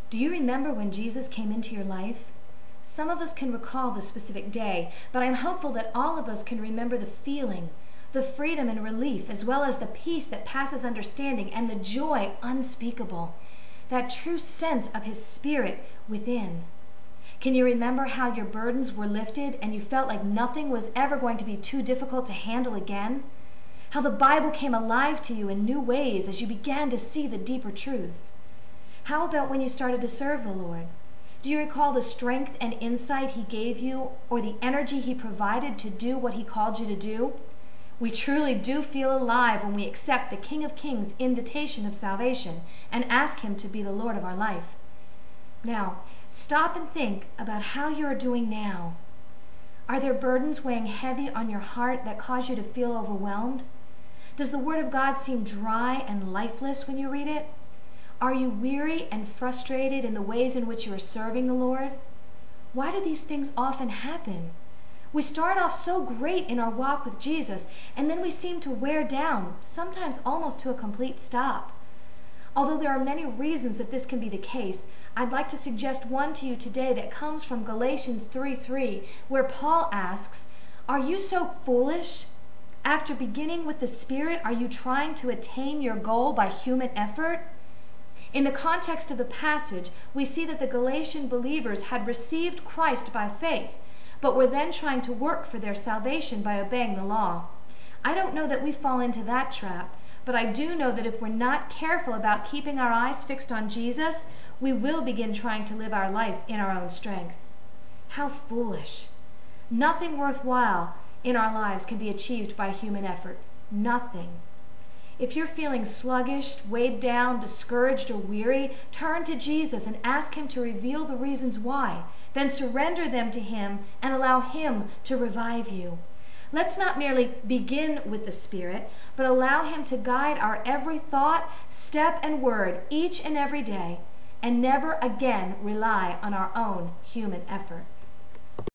Do you remember when Jesus came into your life? Some of us can recall the specific day, but I'm hopeful that all of us can remember the feeling, the freedom and relief, as well as the peace that passes understanding and the joy unspeakable, that true sense of His Spirit within. Can you remember how your burdens were lifted and you felt like nothing was ever going to be too difficult to handle again? How the Bible came alive to you in new ways as you began to see the deeper truths? How about when you started to serve the Lord? Do you recall the strength and insight He gave you, or the energy He provided to do what He called you to do? We truly do feel alive when we accept the King of Kings' invitation of salvation and ask Him to be the Lord of our life. Now, stop and think about how you are doing now. Are there burdens weighing heavy on your heart that cause you to feel overwhelmed? Does the Word of God seem dry and lifeless when you read it? Are you weary and frustrated in the ways in which you are serving the Lord? Why do these things often happen? We start off so great in our walk with Jesus, and then we seem to wear down, sometimes almost to a complete stop. Although there are many reasons that this can be the case, I'd like to suggest one to you today that comes from Galatians 3:3, where Paul asks, "Are you so foolish? After beginning with the Spirit, are you trying to attain your goal by human effort?" In the context of the passage, we see that the Galatian believers had received Christ by faith, but were then trying to work for their salvation by obeying the law. I don't know that we fall into that trap, but I do know that if we're not careful about keeping our eyes fixed on Jesus, we will begin trying to live our life in our own strength. How foolish! Nothing worthwhile in our lives can be achieved by human effort. Nothing. If you're feeling sluggish, weighed down, discouraged, or weary, turn to Jesus and ask Him to reveal the reasons why. Then surrender them to Him and allow Him to revive you. Let's not merely begin with the Spirit, but allow Him to guide our every thought, step, and word each and every day, and never again rely on our own human effort.